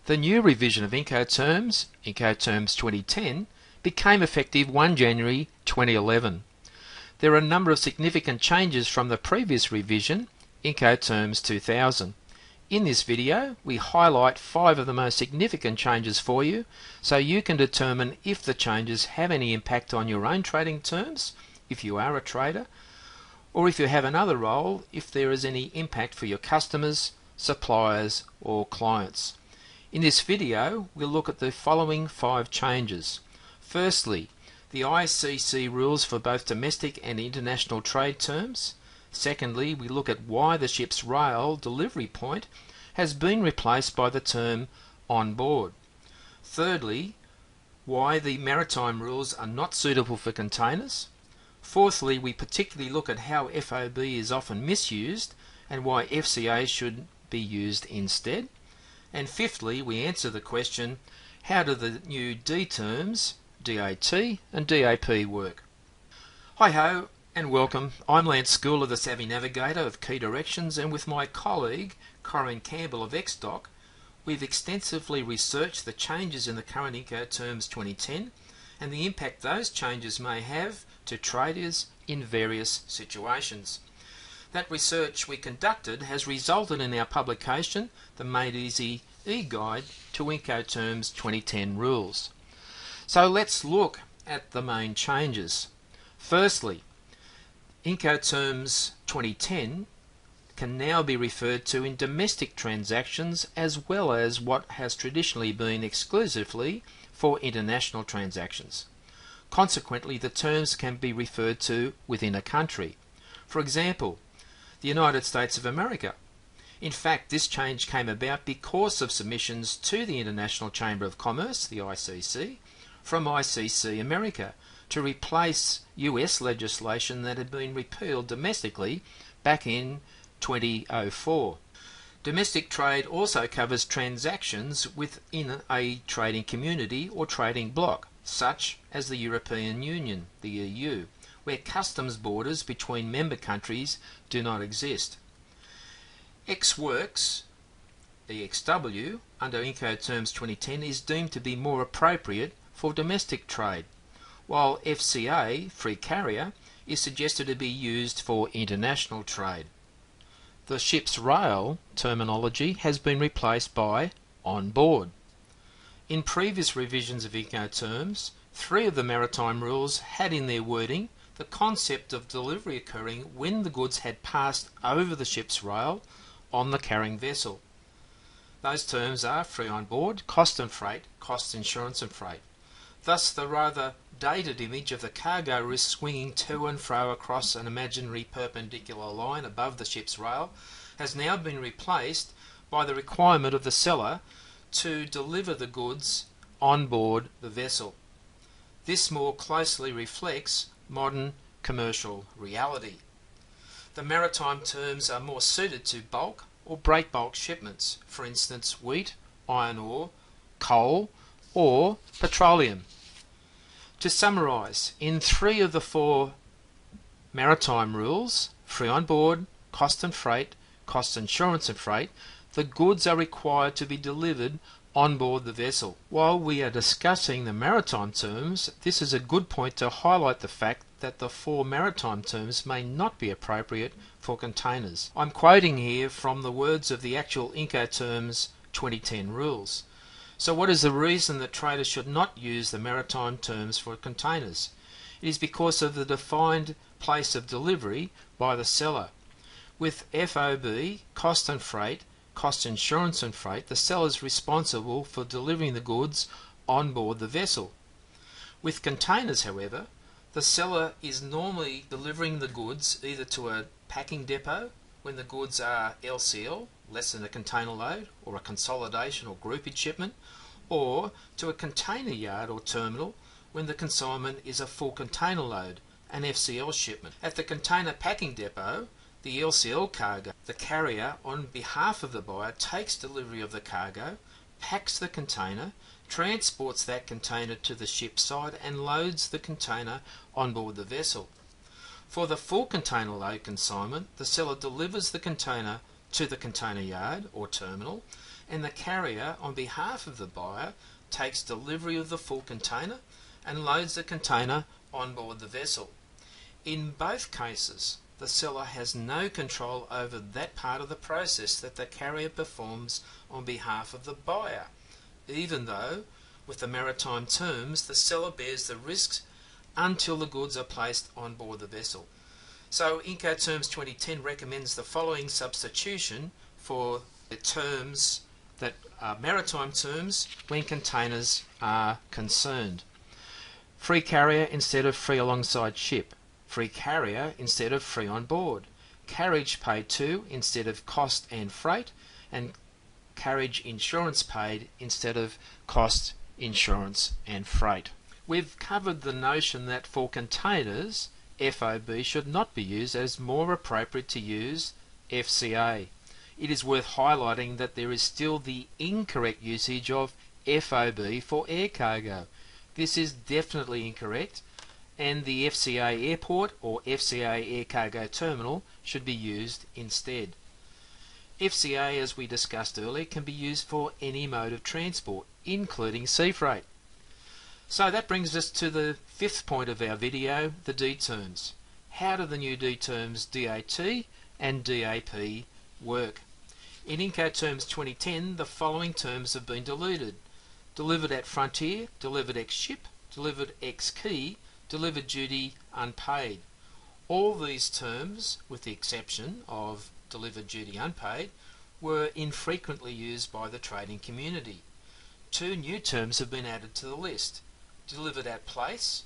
The new revision of Incoterms, Incoterms 2010, became effective 1 January 2011. There are a number of significant changes from the previous revision, Incoterms 2000. In this video, we highlight 5 of the most significant changes for you, so you can determine if the changes have any impact on your own trading terms, if you are a trader, or if you have another role, if there is any impact for your customers, suppliers, or clients. In this video, we'll look at the following 5 changes. Firstly, the ICC rules for both domestic and international trade terms. Secondly, we look at why the ship's rail delivery point has been replaced by the term on board. Thirdly, why the maritime rules are not suitable for containers. Fourthly, we particularly look at how FOB is often misused and why FCA should be used instead. And fifthly, we answer the question, how do the new D terms, DAT and DAP work? Hi-ho and welcome. I'm Lance School of the Savvy Navigator of Key Directions, and with my colleague Corinne Campbell of XDoc, we've extensively researched the changes in the current Incoterms 2010 and the impact those changes may have to traders in various situations. That research we conducted has resulted in our publication, the Made Easy e-guide to Incoterms 2010 rules. So let's look at the main changes. Firstly, Incoterms 2010 can now be referred to in domestic transactions as well as what has traditionally been exclusively for international transactions. Consequently, the terms can be referred to within a country. For example, the United States of America. In fact, this change came about because of submissions to the International Chamber of Commerce, the ICC, from ICC America to replace US legislation that had been repealed domestically back in 2004. Domestic trade also covers transactions within a trading community or trading bloc, such as the European Union, the EU, where customs borders between member countries do not exist. Ex-works, EXW, under Incoterms 2010 is deemed to be more appropriate for domestic trade, while FCA, free carrier, is suggested to be used for international trade. The ship's rail terminology has been replaced by on board. In previous revisions of Incoterms, 3 of the maritime rules had in their wording the concept of delivery occurring when the goods had passed over the ship's rail on the carrying vessel. Those terms are free on board, cost and freight, cost, insurance and freight. Thus the rather dated image of the cargo wrist swinging to and fro across an imaginary perpendicular line above the ship's rail has now been replaced by the requirement of the seller to deliver the goods on board the vessel. This more closely reflects modern commercial reality. The maritime terms are more suited to bulk or break bulk shipments, for instance wheat, iron ore, coal or petroleum. To summarise, in 3 of the 4 maritime rules, free on board, cost and freight, cost, insurance and freight, the goods are required to be delivered on board the vessel. While we are discussing the maritime terms, this is a good point to highlight the fact that the 4 maritime terms may not be appropriate for containers. I'm quoting here from the words of the actual Incoterms 2010 rules. So what is the reason that traders should not use the maritime terms for containers? It is because of the defined place of delivery by the seller. With FOB, cost and freight, cost, insurance and freight, the seller is responsible for delivering the goods on board the vessel. With containers, however, the seller is normally delivering the goods either to a packing depot when the goods are LCL, less than a container load, or a consolidation or groupage shipment, or to a container yard or terminal when the consignment is a full container load, an FCL shipment. At the container packing depot, the LCL cargo, the carrier on behalf of the buyer takes delivery of the cargo, packs the container, transports that container to the ship site and loads the container on board the vessel. For the full container load consignment, the seller delivers the container to the container yard or terminal, and the carrier, on behalf of the buyer, takes delivery of the full container and loads the container on board the vessel. In both cases, the seller has no control over that part of the process that the carrier performs on behalf of the buyer, even though, with the maritime terms, the seller bears the risks until the goods are placed on board the vessel. So Incoterms 2010 recommends the following substitution for the terms that are maritime terms when containers are concerned. Free carrier instead of free alongside ship. Free carrier instead of free on board. Carriage paid to instead of cost and freight, and carriage insurance paid instead of cost, insurance and freight. We've covered the notion that for containers, FOB should not be used, as more appropriate to use FCA. It is worth highlighting that there is still the incorrect usage of FOB for air cargo. This is definitely incorrect, and the FCA airport or FCA air cargo terminal should be used instead. FCA, as we discussed earlier, can be used for any mode of transport, including sea freight. So that brings us to the fifth point of our video, the D terms. How do the new D terms DAT and DAP work? In Incoterms 2010, the following terms have been deleted: delivered at frontier, delivered ex-ship, delivered ex-key, delivered duty unpaid. All these terms, with the exception of delivered duty unpaid, were infrequently used by the trading community. Two new terms have been added to the list: delivered at place,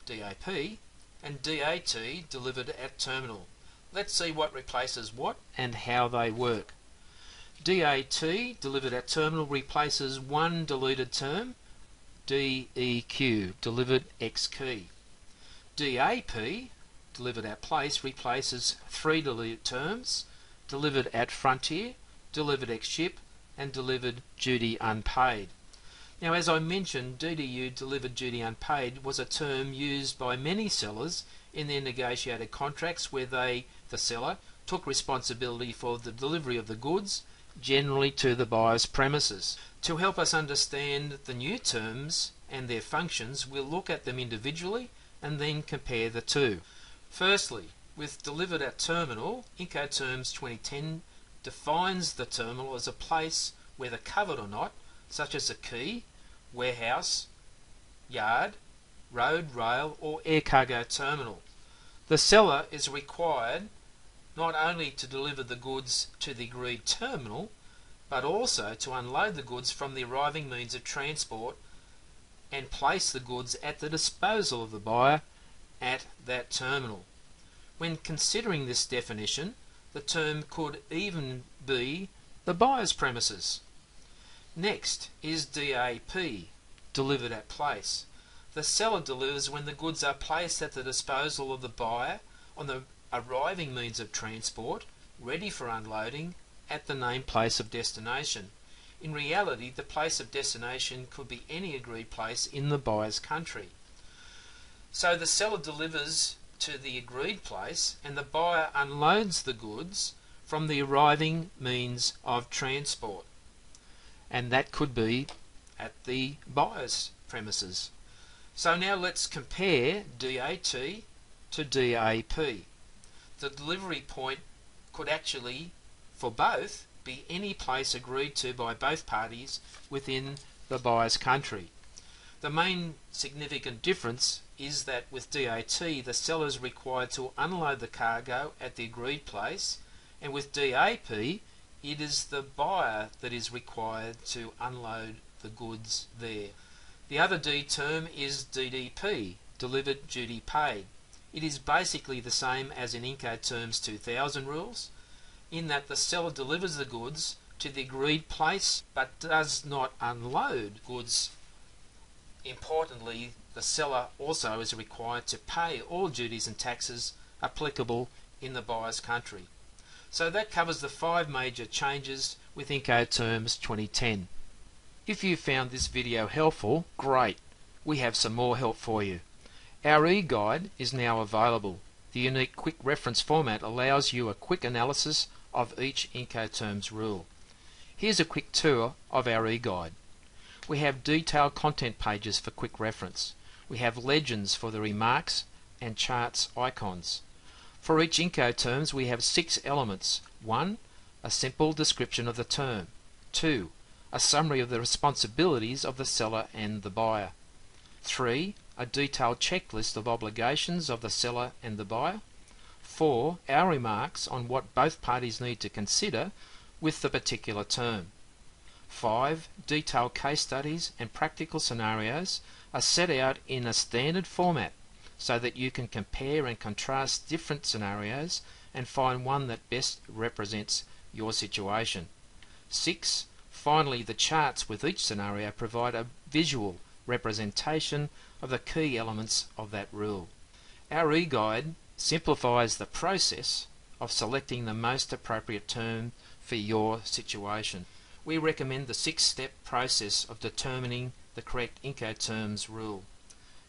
DAP, and DAT, delivered at terminal. Let's see what replaces what and how they work. DAT, delivered at terminal, replaces one deleted term, DEQ, delivered ex-key. DAP, delivered at place, replaces three deleted terms, delivered at frontier, delivered ex-ship, and delivered duty unpaid. Now, as I mentioned, DDU, delivered duty unpaid, was a term used by many sellers in their negotiated contracts where they, the seller, took responsibility for the delivery of the goods, generally to the buyer's premises. To help us understand the new terms and their functions, we'll look at them individually and then compare the two. Firstly, with delivered at terminal, Incoterms 2010 defines the terminal as a place, whether covered or not, such as a quay, warehouse, yard, road, rail or air cargo terminal. The seller is required not only to deliver the goods to the agreed terminal, but also to unload the goods from the arriving means of transport and place the goods at the disposal of the buyer at that terminal. When considering this definition, the term could even be the buyer's premises. Next is DAP, delivered at place. The seller delivers when the goods are placed at the disposal of the buyer on the arriving means of transport, ready for unloading at the named place of destination. In reality, the place of destination could be any agreed place in the buyer's country. So the seller delivers to the agreed place and the buyer unloads the goods from the arriving means of transport, and that could be at the buyer's premises. So now let's compare DAT to DAP. The delivery point could actually, for both, be any place agreed to by both parties within the buyer's country. The main significant difference is that with DAT, the seller is required to unload the cargo at the agreed place, and with DAP, it is the buyer that is required to unload the goods there. The other D term is DDP, delivered duty paid. It is basically the same as in Incoterms 2000 rules, in that the seller delivers the goods to the agreed place but does not unload goods. Importantly, the seller also is required to pay all duties and taxes applicable in the buyer's country. So that covers the 5 major changes with Incoterms 2010. If you found this video helpful, great! We have some more help for you. Our e-guide is now available. The unique quick reference format allows you a quick analysis of each Incoterms rule. Here's a quick tour of our e-guide. We have detailed content pages for quick reference. We have legends for the remarks and charts icons. For each Incoterms we have 6 elements. 1. A simple description of the term. 2. A summary of the responsibilities of the seller and the buyer. 3. A detailed checklist of obligations of the seller and the buyer. 4. Our remarks on what both parties need to consider with the particular term. 5. Detailed case studies and practical scenarios are set out in a standard format so that you can compare and contrast different scenarios and find one that best represents your situation. 6. Finally, the charts with each scenario provide a visual representation of the key elements of that rule. Our e-guide simplifies the process of selecting the most appropriate term for your situation. We recommend the 6-step process of determining the correct Incoterms rule.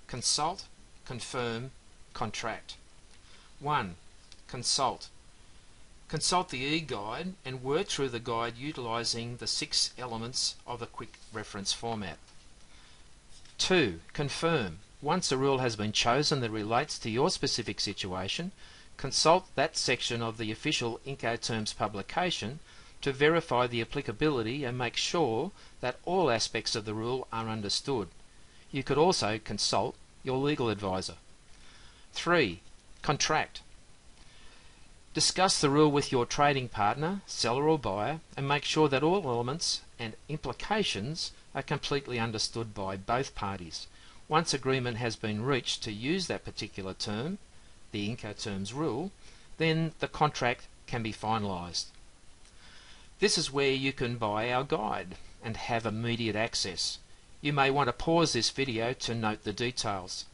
Consult, confirm, contract. 1. Consult. Consult the e-guide and work through the guide utilising the 6 elements of the quick reference format. 2. Confirm. Once a rule has been chosen that relates to your specific situation, consult that section of the official Incoterms publication to verify the applicability and make sure that all aspects of the rule are understood. You could also consult your legal advisor. 3. Contract. Discuss the rule with your trading partner, seller or buyer, and make sure that all elements and implications are completely understood by both parties. Once agreement has been reached to use that particular term, the Incoterms rule, then the contract can be finalised. This is where you can buy our guide and have immediate access. You may want to pause this video to note the details.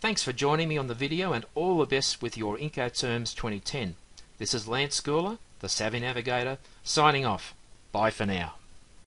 Thanks for joining me on the video and all the best with your Incoterms 2010. This is Lance Schooler, the Savvy Navigator, signing off. Bye for now.